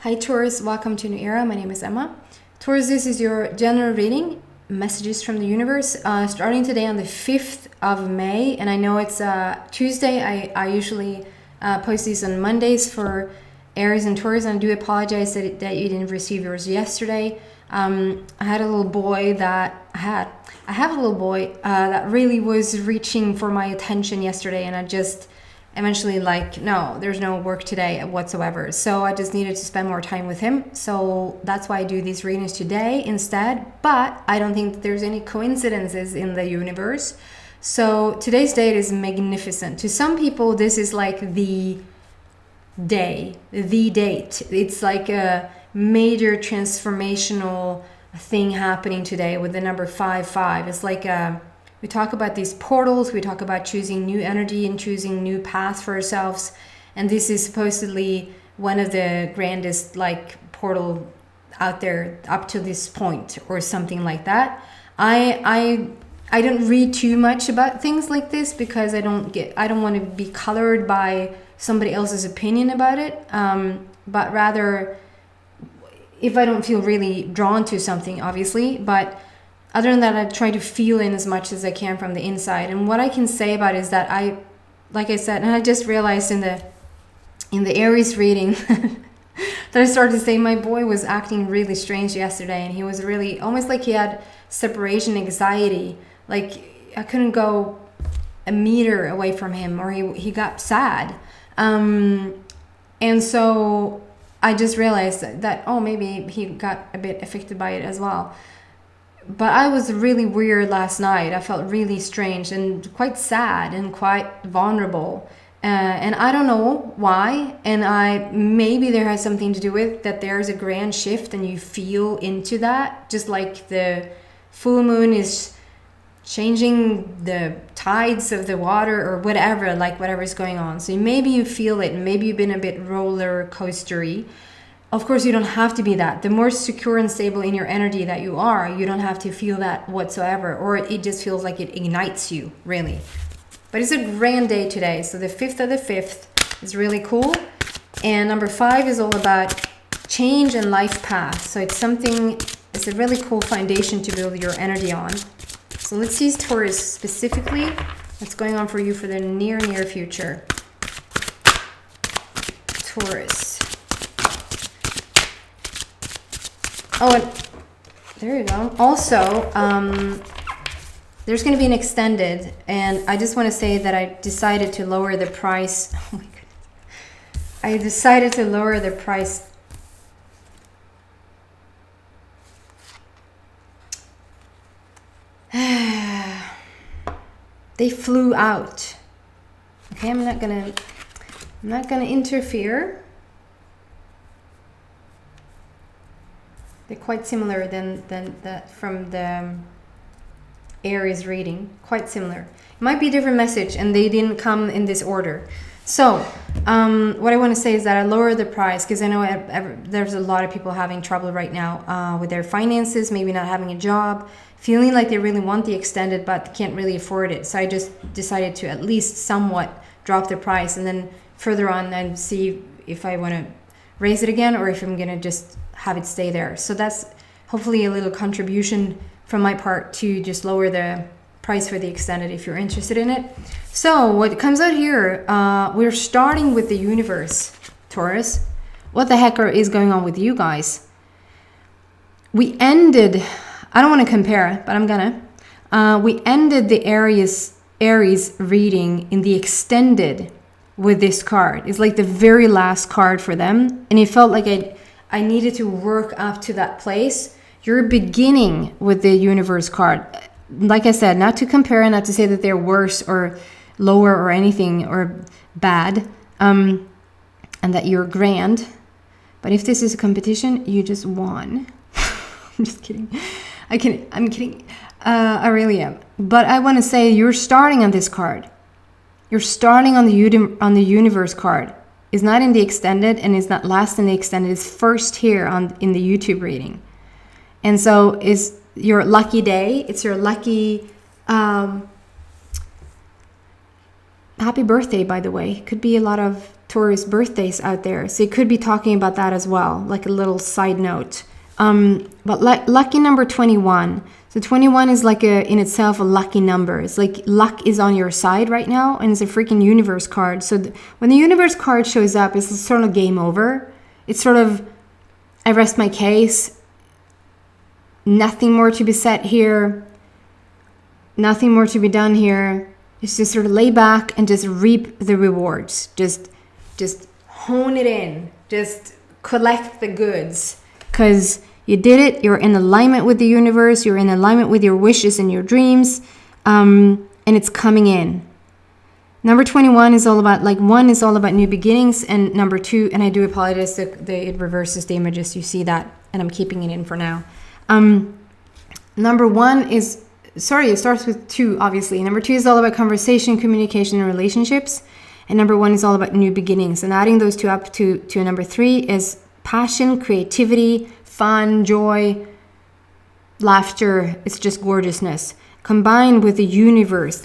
Hi Taurus, welcome to New Era. My name is Emma. Taurus, this is your general reading, messages from the universe, starting today on the 5th of May. And I know it's Tuesday. I usually post these on Mondays for Aries and Taurus. And I do apologize that you didn't receive yours yesterday. I had a little boy that I have a little boy that really was reaching for my attention yesterday, and I just eventually no, there's no work today whatsoever. So I just needed to spend more time with him. So that's why I do these readings today instead. But I don't think that there's any coincidences in the universe. So today's date is magnificent. To some people, this is like the day, the date. It's like a major transformational thing happening today with the number 5-5. It's like we talk about these portals, we talk about choosing new energy and choosing new paths for ourselves. And this is supposedly one of the grandest portal out there up to this point or something like that. I don't read too much about things like this because I don't want to be colored by somebody else's opinion about it. But rather, if I don't feel really drawn to something, obviously, but other than that, I try to feel in as much as I can from the inside. And what I can say about it is that like I said, and I just realized in the Aries reading that I started to say my boy was acting really strange yesterday, and he was really almost like he had separation anxiety. Like I couldn't go a meter away from him, or he got sad. And so I just realized that maybe he got a bit affected by it as well. But I was really weird last night. I felt really strange and quite sad and quite vulnerable. And I don't know why. And maybe there has something to do with that there's a grand shift and you feel into that. Just like the full moon is changing the tides of the water or whatever, whatever is going on. So maybe you feel it. Maybe you've been a bit roller coastery. Of course, you don't have to be that. The more secure and stable in your energy that you are, you don't have to feel that whatsoever, or it just feels like it ignites you, really. But it's a grand day today. So the 5th of the 5th is really cool. And number 5 is all about change and life path. So it's a really cool foundation to build your energy on. So let's see Taurus specifically. What's going on for you for the near future. Taurus. Oh, and there you go. Also, there's going to be an extended, and I just want to say that I decided to lower the price. Oh my goodness. I decided to lower the price. They flew out. Okay, I'm not gonna interfere. They're quite similar than that from the Aries reading. Quite similar. It might be a different message, and they didn't come in this order. So, what I want to say is that I lowered the price because I know there's a lot of people having trouble right now with their finances, maybe not having a job, feeling like they really want the extended but can't really afford it. So I just decided to at least somewhat drop the price, and then further on and see if I want to raise it again or if I'm going to just have it stay there. So that's hopefully a little contribution from my part to just lower the price for the extended if you're interested in it. So what comes out here, we're starting with the universe, Taurus. What the heck is going on with you guys? We ended, I don't want to compare, but I'm gonna. We ended the Aries reading in the extended with this card. It's like the very last card for them, and it felt like I needed to work up to that place. You're beginning with the universe card. Like I said, not to compare, not to say that they're worse or lower or anything or bad, and that you're grand. But if this is a competition, you just won. I'm just kidding. I'm kidding. I really am. But I want to say you're starting on this card. You're starting on the universe card. It's not in the extended, and it's not last in the extended. It's first here in the YouTube reading. And so is your lucky day. It's your lucky happy birthday, by the way. Could be a lot of Taurus birthdays out there. So it could be talking about that as well, like a little side note. But lucky number 21. So 21 is like in itself a lucky number. It's like luck is on your side right now, and it's a freaking universe card. So when the universe card shows up, it's sort of game over. It's sort of, I rest my case. Nothing more to be said here. Nothing more to be done here. It's just sort of lay back and just reap the rewards. Just hone it in. Just collect the goods. Because you did it. You're in alignment with the universe. You're in alignment with your wishes and your dreams. And it's coming in. Number 21 is all about, like, 1 is all about new beginnings. And number 2, and I do apologize, it reverses the images. You see that. And I'm keeping it in for now. Number 1 is... Sorry, it starts with 2, obviously. Number 2 is all about conversation, communication, and relationships. And number 1 is all about new beginnings. And adding those two up to number 3 is passion, creativity, fun, joy, laughter. It's just gorgeousness. Combined with the universe.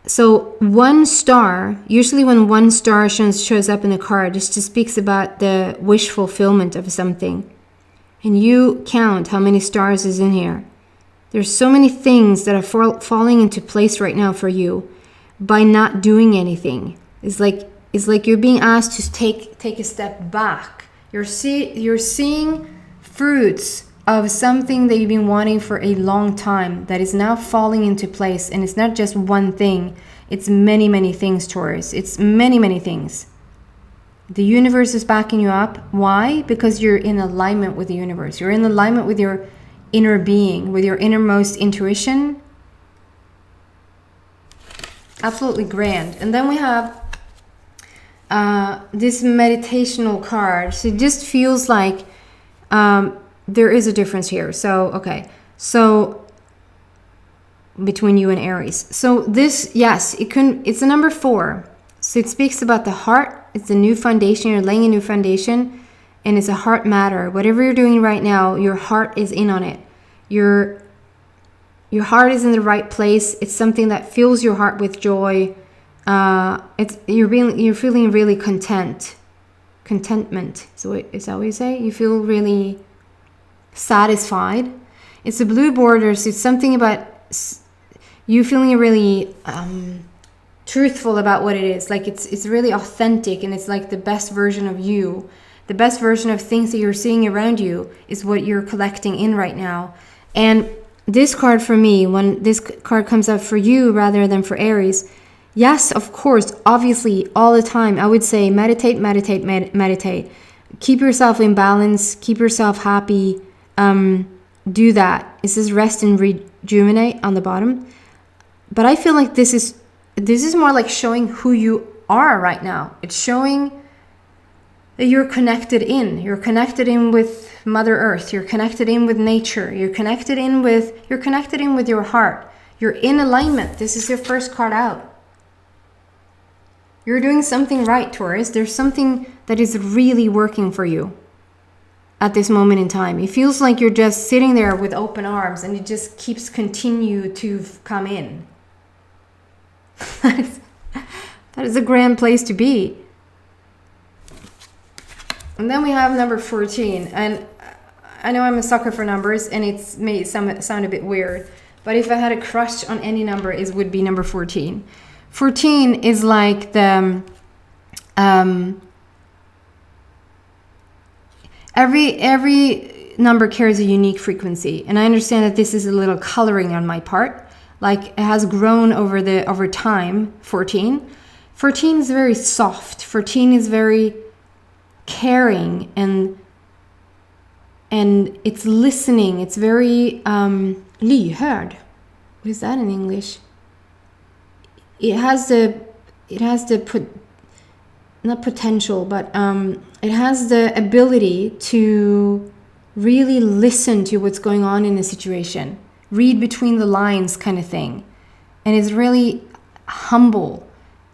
So 1 star, usually when 1 star shows up in a card, it just speaks about the wish fulfillment of something. And you count how many stars is in here. There's so many things that are falling into place right now for you by not doing anything. It's like you're being asked to take a step back. You're seeing fruits of something that you've been wanting for a long time that is now falling into place. And it's not just one thing. It's many, many things, Taurus. It's many, many things. The universe is backing you up. Why? Because you're in alignment with the universe. You're in alignment with your inner being, with your innermost intuition. Absolutely grand. And then we have this meditational card. So it just feels like there is a difference here. So, okay. So between you and Aries. So this, yes, it's a number 4. So it speaks about the heart. It's a new foundation. You're laying a new foundation. And it's a heart matter. Whatever you're doing right now, your heart is in on it. Your heart is in the right place. It's something that fills your heart with joy. You're feeling really contentment. So is that what you say? You feel really satisfied. It's a blue border, so it's something about you feeling really truthful about what it is. Like it's really authentic, and it's like the best version of you. The best version of things that you're seeing around you is what you're collecting in right now. And this card for me, when this card comes out for you rather than for Aries, yes, of course, obviously, all the time, I would say meditate. Keep yourself in balance. Keep yourself happy. Do that. It says rest and rejuvenate on the bottom. But I feel like this is more like showing who you are right now. It's showing that you're connected in. You're connected in with Mother Earth. You're connected in with nature. You're connected in with your heart. You're in alignment. This is your first card out. You're doing something right, Taurus. There's something that is really working for you at this moment in time. It feels like you're just sitting there with open arms and it just keeps continue to come in. That is a grand place to be. And then we have number 14. And I know I'm a sucker for numbers, and it may sound a bit weird. But if I had a crush on any number, it would be number 14. 14 is like the... Every number carries a unique frequency. And I understand that this is a little coloring on my part. Like, it has grown over time, 14. 14 is very soft. 14 is very caring, and it's listening. It's very lyhörd. What is that in English? It has not potential, but it has the ability to really listen to what's going on in a situation, read between the lines kind of thing. And it's really humble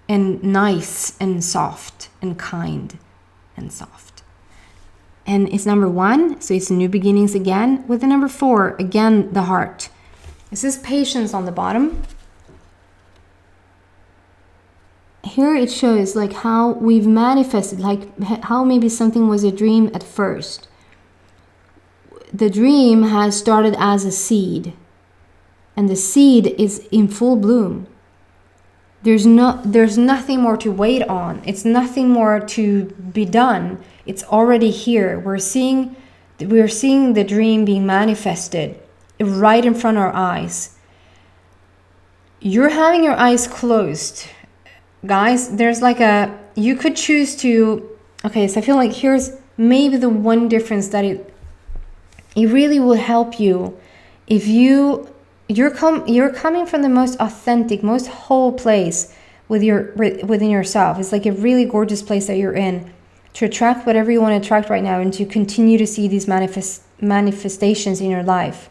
and nice and soft and kind and soft. And it's number 1, so it's new beginnings again. With the number 4, again, the heart. It says patience on the bottom. here it shows like how we've manifested, like how maybe something was a dream at first. The dream has started as a seed, and the seed is in full bloom. There's nothing more to wait on. It's nothing more to be done. It's already here. We're seeing the dream being manifested right in front of our eyes. You're having your eyes closed. Guys, there's like you could choose to, okay, so I feel like here's maybe the one difference that it really will help you if you're coming from the most authentic, most whole place within yourself. It's like a really gorgeous place that you're in to attract whatever you want to attract right now and to continue to see these manifestations in your life.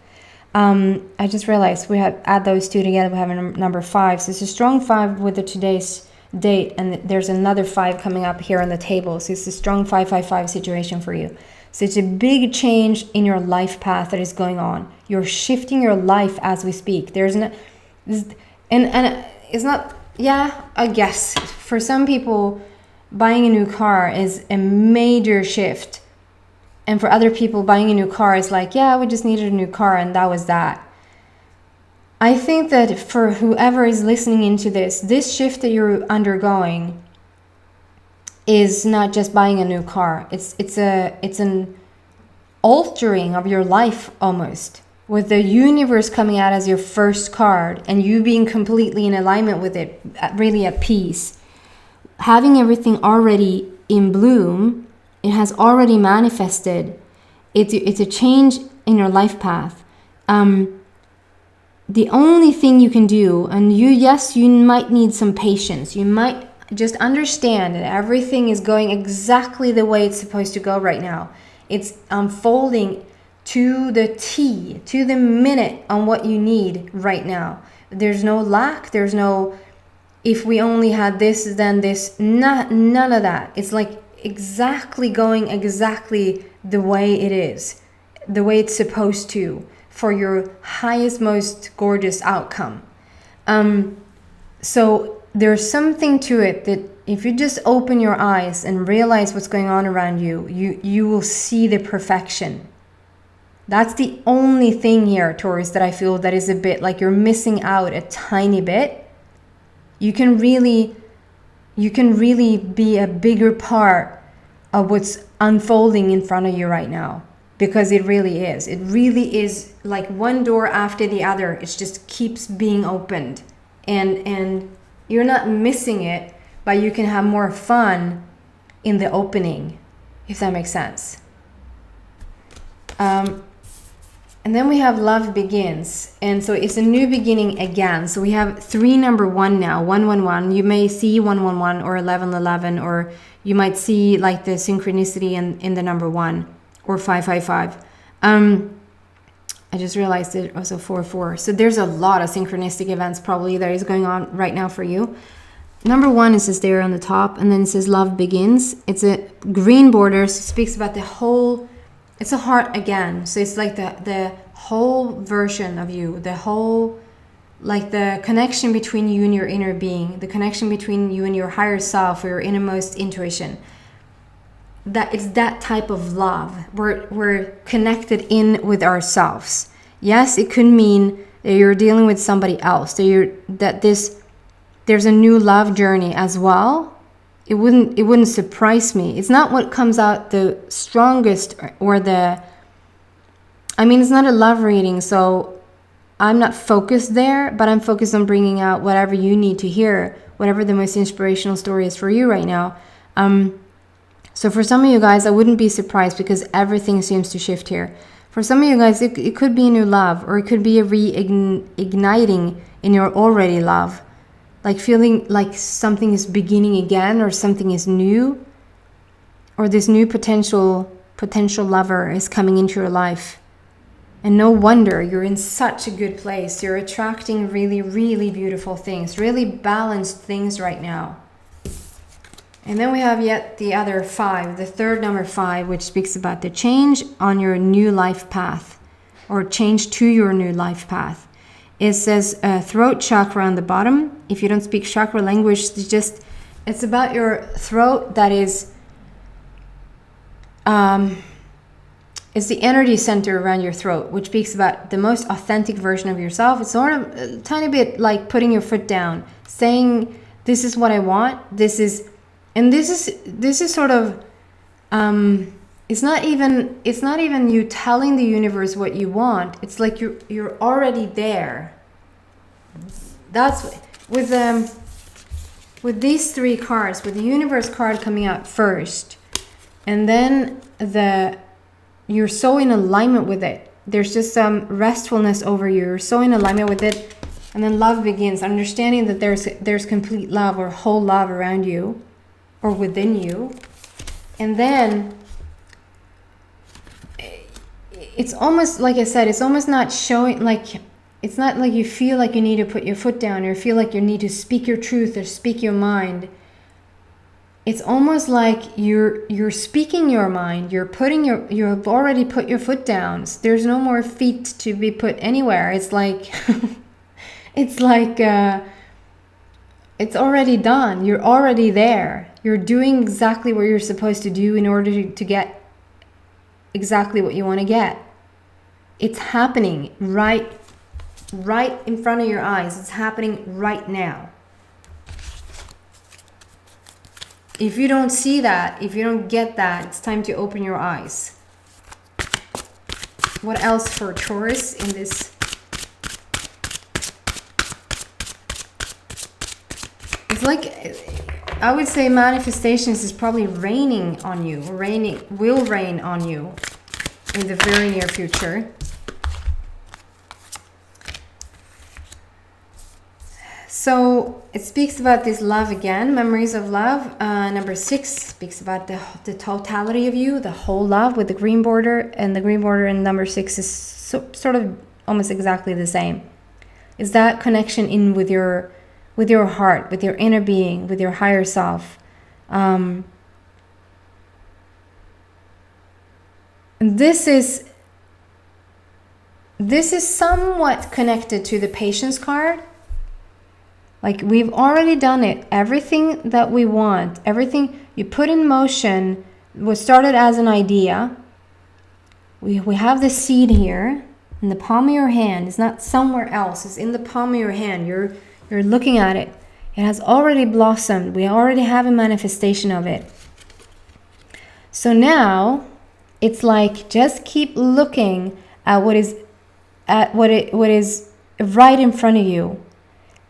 I just realized we have add those two together. We have a number 5. So it's a strong 5 with the today's date, and there's another 5 coming up here on the table. So it's a strong 555 situation for you. So it's a big change in your life path that is going on. You're shifting your life as we speak. There's no, and it's not. Yeah, I guess for some people, buying a new car is a major shift. And for other people, buying a new car is like, yeah, we just needed a new car and that was that. I think that for whoever is listening into this shift that you're undergoing is not just buying a new car. It's an altering of your life almost, with the universe coming out as your first card and you being completely in alignment with it, really at peace. Having everything already in bloom, it has already manifested. It's a change in your life path. The only thing you can do, and you might need some patience. You might just understand that everything is going exactly the way it's supposed to go right now. It's unfolding to the T, to the minute on what you need right now. There's no lack. There's no, if we only had this, then this. None of that. It's like exactly going exactly the way it is, the way it's supposed to, for your highest, most gorgeous outcome. So there's something to it that if you just open your eyes and realize what's going on around you, you will see the perfection. That's the only thing here, Taurus, that I feel that is a bit like you're missing out a tiny bit. You can really be a bigger part of what's unfolding in front of you right now, because it really is like one door after the other. It just keeps being opened, and you're not missing it, but you can have more fun in the opening, if that makes sense. And then we have love begins, and so it's a new beginning again. So we have 3 number 1 now, 111. You may see 111 or 1111, or you might see like the synchronicity in the number 1, or 555. I just realized it was a 44. So there's a lot of synchronistic events probably that is going on right now for you. Number 1 is just there on the top, and then it says love begins. It's a green border, so it speaks about the whole. It's a heart again, so it's like the whole version of you, the whole, like the connection between you and your inner being, the connection between you and your higher self or your innermost intuition. That it's that type of love. We're connected in with ourselves. Yes, it could mean that you're dealing with somebody else, there's a new love journey as well. It wouldn't surprise me. It's not what comes out the strongest, or it's not a love reading, so I'm not focused there, but I'm focused on bringing out whatever you need to hear, whatever the most inspirational story is for you right now. So for some of you guys, I wouldn't be surprised, because everything seems to shift here. For some of you guys, it could be a new love, or it could be a reigniting in your already love. Like feeling like something is beginning again, or something is new, or this new potential lover is coming into your life. And no wonder you're in such a good place. You're attracting really, really beautiful things, really balanced things right now. And then we have yet the other 5, the third number 5, which speaks about the change on your new life path, or change to your new life path. It says throat chakra on the bottom. If you don't speak chakra language, just It's about your throat that is, it's the energy center around your throat, which speaks about the most authentic version of yourself. It's sort of a tiny bit like putting your foot down, saying, this is what I want. This is sort of, it's not even you telling the universe what you want. It's like you're already there. That's with these three cards, with the universe card coming out first, and then you're so in alignment with it. There's just some restfulness over you. You're so in alignment with it, and then love begins. Understanding that there's complete love or whole love around you, or within you, and then it's almost like I said. It's almost not showing like. It's not like you feel like you need to put your foot down or feel like you need to speak your truth or speak your mind. It's almost like you're speaking your mind. You've already put your foot down. There's no more feet to be put anywhere. It's like it's already done. You're already there. You're doing exactly what you're supposed to do in order to get exactly what you want to get. It's happening right in front of your eyes. It's happening right now. If you don't see that, if you don't get that, it's time to open your eyes. What else for Taurus in this? It's like, I would say manifestations is probably raining on you. Will rain on you in the very near future. So it speaks about this love again, memories of love. Number 6 speaks about the totality of you, the whole love with the green border. And the green border in number 6 is sort of almost exactly the same. Is that connection in with your heart, with your inner being, with your higher self. And this is somewhat connected to the patience card. Like, we've already done it. Everything that we want, everything you put in motion was started as an idea. We have the seed here in the palm of your hand. It's not somewhere else. It's in the palm of your hand. You're looking at it. It has already blossomed. We already have a manifestation of it. So now it's like, just keep looking at what is right in front of you.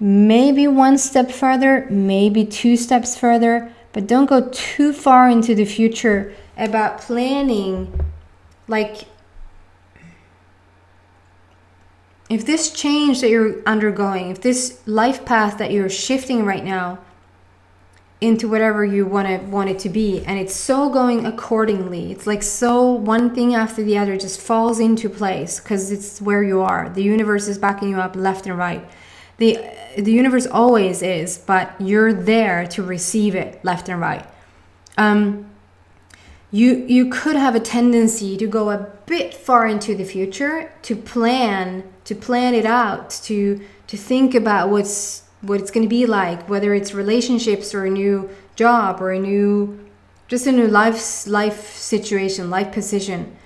Maybe one step further, maybe 2 steps further, but don't go too far into the future about planning. Like, if this change that you're undergoing, if this life path that you're shifting right now into whatever you want it to be, and it's so going accordingly, it's like so one thing after the other just falls into place because it's where you are. The universe is backing you up left and right. The universe always is, but you're there to receive it left and right. You could have a tendency to go a bit far into the future, to plan it out, to think about what it's going to be like, whether it's relationships or a new job or a new life situation, life position.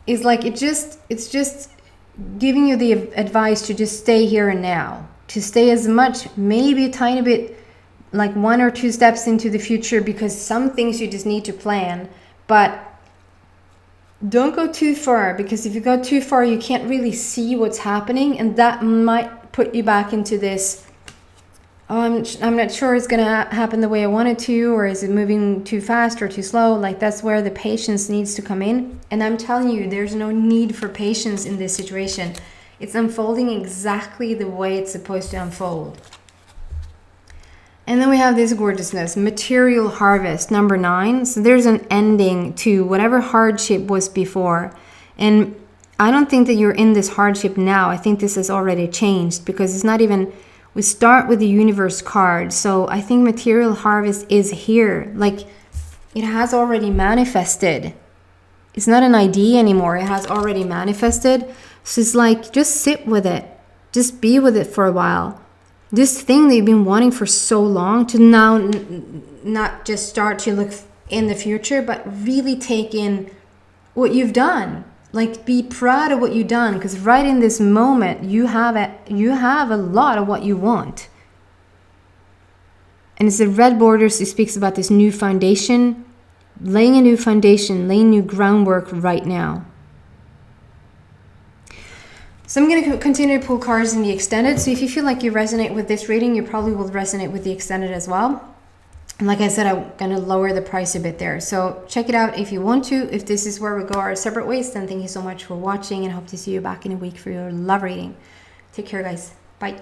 It's like it's just giving you the advice to just stay here and now, to stay as much, maybe a tiny bit, like 1 or 2 steps into the future, because some things you just need to plan, but don't go too far, because if you go too far, you can't really see what's happening, and that might put you back into this, I'm not sure it's going to happen the way I want it to, or is it moving too fast or too slow? Like, that's where the patience needs to come in. And I'm telling you, there's no need for patience in this situation. It's unfolding exactly the way it's supposed to unfold. And then we have this gorgeousness, material harvest, number 9. So there's an ending to whatever hardship was before. And I don't think that you're in this hardship now. I think this has already changed, because it's not even... We start with the universe card. So I think material harvest is here. Like, it has already manifested. It's not an idea anymore. It has already manifested. So it's like, just sit with it. Just be with it for a while. This thing that you've been wanting for so long to now not just start to look in the future, but really take in what you've done. Like, be proud of what you've done, because right in this moment you have a lot of what you want. And it's the red borders. It speaks about this new foundation, laying a new foundation, laying new groundwork right now. So I'm going to continue to pull cards in the extended. So if you feel like you resonate with this reading, you probably will resonate with the extended as well. And like I said, I'm going to lower the price a bit there. So check it out if you want to. If this is where we go our separate ways, then thank you so much for watching, and hope to see you back in a week for your love reading. Take care, guys. Bye.